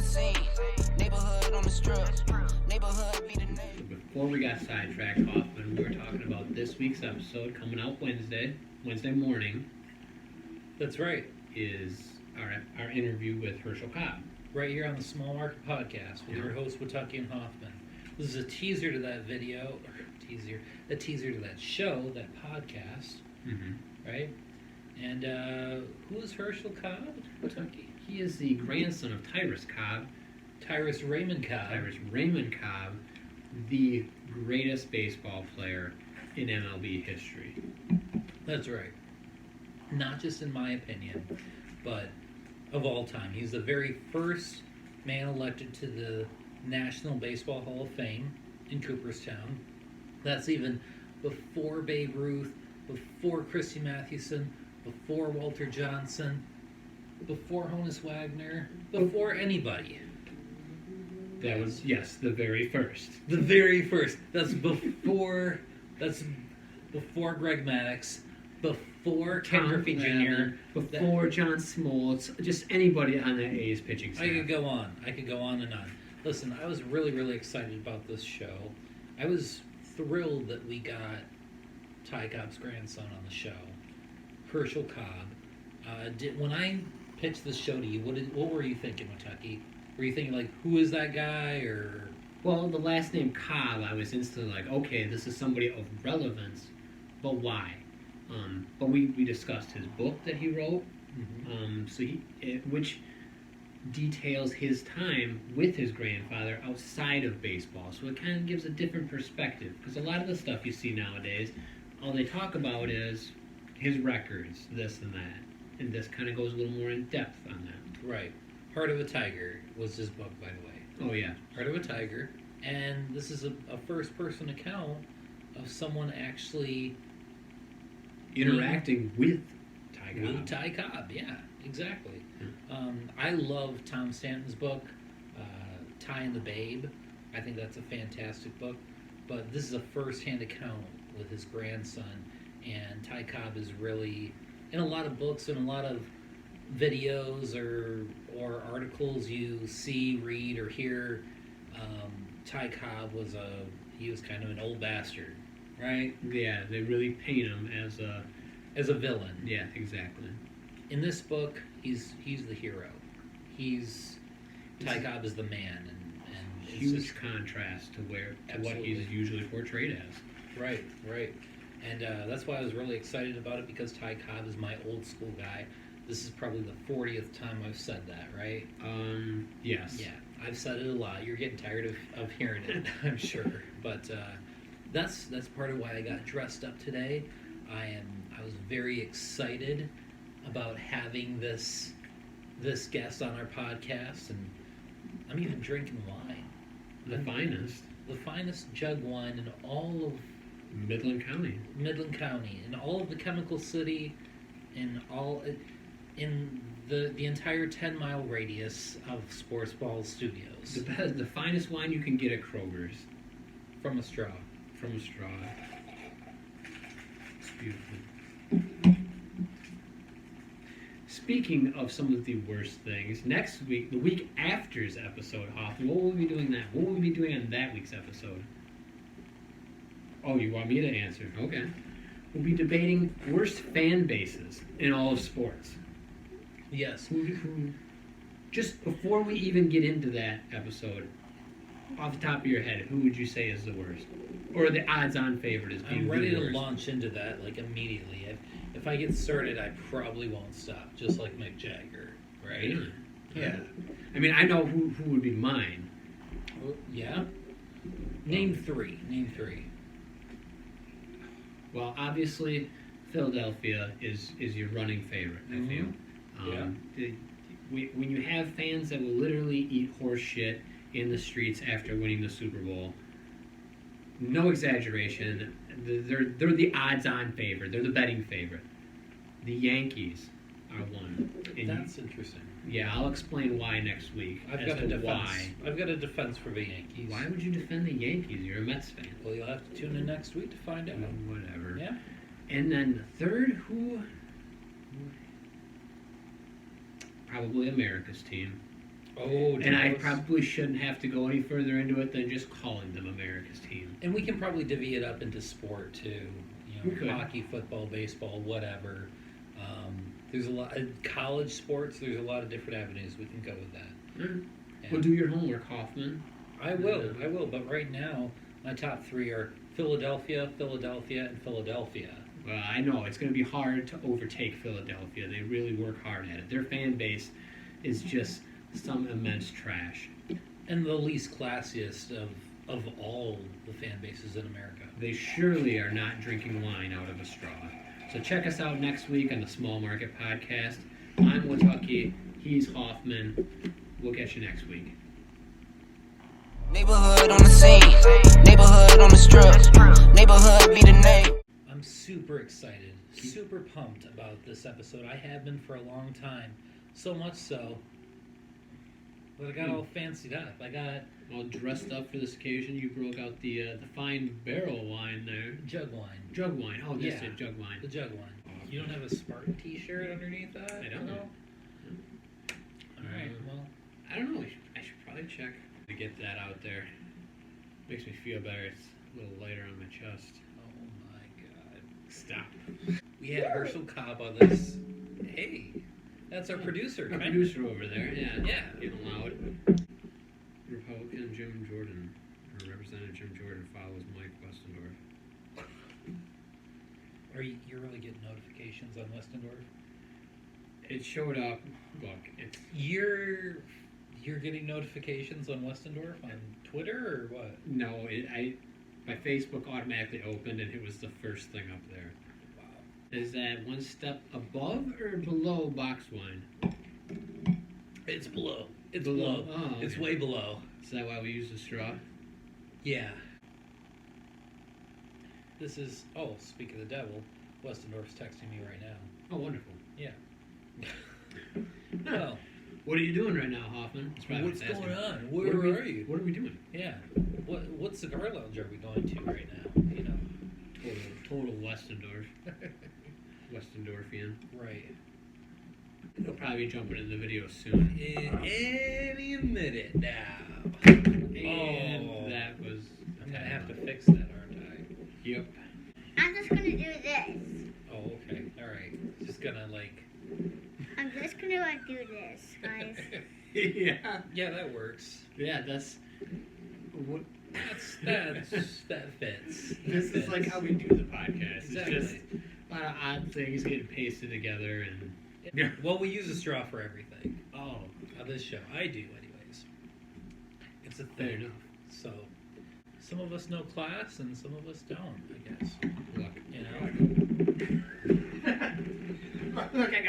scene. Neighborhood on the strip. Neighborhood be the name. Before we got sidetracked, Hoffman, we were talking about this week's episode coming out Wednesday morning. That's right. Is our interview with Herschel Cobb. Right here on the Small Market Podcast with your host, Witucki and Hoffman. This is a teaser to that video, a teaser to that show, that podcast, right? And who is Herschel Cobb, Witucki? He is the grandson of Tyrus Cobb. Tyrus Raymond Cobb, the greatest baseball player in MLB history. That's right. Not just in my opinion, but of all time. He's the very first man elected to the National Baseball Hall of Fame in Cooperstown. That's even before Babe Ruth, before Christy Mathewson, before Walter Johnson, before Honus Wagner, before anybody. That was, yes, the very first. The very first. That's before Greg Maddux, before Ken Griffey Jr., before John Smoltz, just anybody on that A's pitching staff. I could go on and on. Listen, I was really, really excited about this show. I was thrilled that we got Ty Cobb's grandson on the show, Herschel Cobb. When I pitched this show to you, what were you thinking, Witucki? Were you thinking, like, who is that guy, or... Well, the last name Cobb, I was instantly like, okay, this is somebody of relevance, but why? But we discussed his book that he wrote, which details his time with his grandfather outside of baseball. So it kind of gives a different perspective, because a lot of the stuff you see nowadays, all they talk about is his records, this and that, and this kind of goes a little more in depth on that. Right. Heart of a Tiger was his book, by the way. Oh, yeah. Heart of a Tiger. And this is a first-person account of someone actually... interacting with Ty Cobb. With Ty Cobb, yeah, exactly. I love Tom Stanton's book, Ty and the Babe. I think that's a fantastic book. But this is a first-hand account with his grandson. And Ty Cobb is really, in a lot of books and a lot of videos or articles you see, read, or hear, Ty Cobb was kind of an old bastard, right? Yeah, they really paint him as a villain. Yeah, exactly. In this book, he's the hero. Ty Cobb is the man, and huge contrast to what he's usually portrayed as. Right. And that's why I was really excited about it, because Ty Cobb is my old school guy. This is probably the 40th time I've said that, right? Yes. Yeah, I've said it a lot. You're getting tired of hearing it, I'm sure. But that's part of why I got dressed up today. I was very excited about having this guest on our podcast, and I'm even drinking wine. The finest jug wine in all of Midland County, in all of the Chemical City, in the entire 10-mile radius of Sports Ball Studios. The finest wine you can get at Kroger's. From a straw. It's beautiful. Speaking of some of the worst things, next week, the week after's episode, Hoffman, what will we be doing then? What will we be doing on that week's episode? Oh, you want me to answer? Okay. We'll be debating worst fan bases in all of sports. Yes. Just before we even get into that episode, off the top of your head, who would you say is the worst? Or the odds-on favorite is being I'm ready the to worst? launch into that, like, immediately. If I get started, I probably won't stop, just like Mick Jagger, right? Yeah. I mean, I know who would be mine. Well, yeah? Name three. Well, obviously, Philadelphia is your running favorite, I feel. When you have fans that will literally eat horse shit in the streets after winning the Super Bowl, no exaggeration, they're the odds-on favorite. They're the betting favorite. The Yankees are one. That's interesting. Yeah, I'll explain why next week. I've got a defense for the Yankees. Why would you defend the Yankees? You're a Mets fan. Well, you'll have to tune in next week to find out. Whatever. Yeah. And then the third, who? Probably America's team. Oh, And I Dallas. probably shouldn't have to go any further into it than just calling them America's team. And we can probably divvy it up into sport too. We could. Hockey, football, baseball, whatever. There's a lot of college sports. There's a lot of different avenues we can go with that. Alright. Yeah. Well, do your homework, Hoffman. I will. But right now, my top three are Philadelphia, Philadelphia, and Philadelphia. Well, I know it's going to be hard to overtake Philadelphia. They really work hard at it. Their fan base is just some immense trash. And the least classiest of all the fan bases in America. They surely are not drinking wine out of a straw. So check us out next week on the Small Market Podcast. I'm Witucki. He's Hoffman. We'll get you next week. Neighborhood on the scene, neighborhood on the strip, neighborhood be the name. I'm super excited, super pumped about this episode. I have been for a long time. So much so that I got all fancied up. I got All dressed up for this occasion. You broke out the fine barrel wine there. jug wine. Jug wine. Oh, that's Yeah. it, jug wine. The jug wine. You don't have a Spartan t-shirt underneath that? I don't know. Alright, well. I don't know. I should probably check to get that out there. Makes me feel better. It's a little lighter on my chest. Oh my god. Stop. We had Herschel Cobb on this. Hey, that's our producer. Our right? producer over there. Yeah. Yeah. Getting loud. Republican Jim Jordan, or Representative Jim Jordan, follows Mike Westendorf. You're really getting notifications on Westendorf? It showed up. Look, it's You're getting notifications on Westendorf on Twitter or what? no. My Facebook automatically opened, and it was the first thing up there. Wow. Is that one step above or below box wine? It's below. It's Below. below. Oh, It's okay. way below. Is that why we use the straw? Yeah. This is, speak of the devil, Westendorf's texting me right now. Oh, wonderful. Yeah. Well, What are you doing right now, Hoffman? That's probably what's what it's going asking. on? Where are you? What are we doing? Yeah. What cigar lounge are we going to right now? You know. Total Westendorf. Westendorfian. Right. He'll probably be jumping in the video soon. In any minute now. And that was. I'm gonna have to fix that, aren't I? Yep. I'm just gonna do this. Oh, okay. All right. Just gonna like. I'm just gonna do this, guys. Yeah. Yeah, that works. Yeah, that's. What, That fits. this is like how we do the podcast. Exactly. It's just a lot of odd things getting pasted together and. Yeah. Well, we use a straw for everything Oh, on this show. I do, anyways. It's a fair thing. enough. So, some of us know class, and some of us don't. I guess. Look. You know. Look, I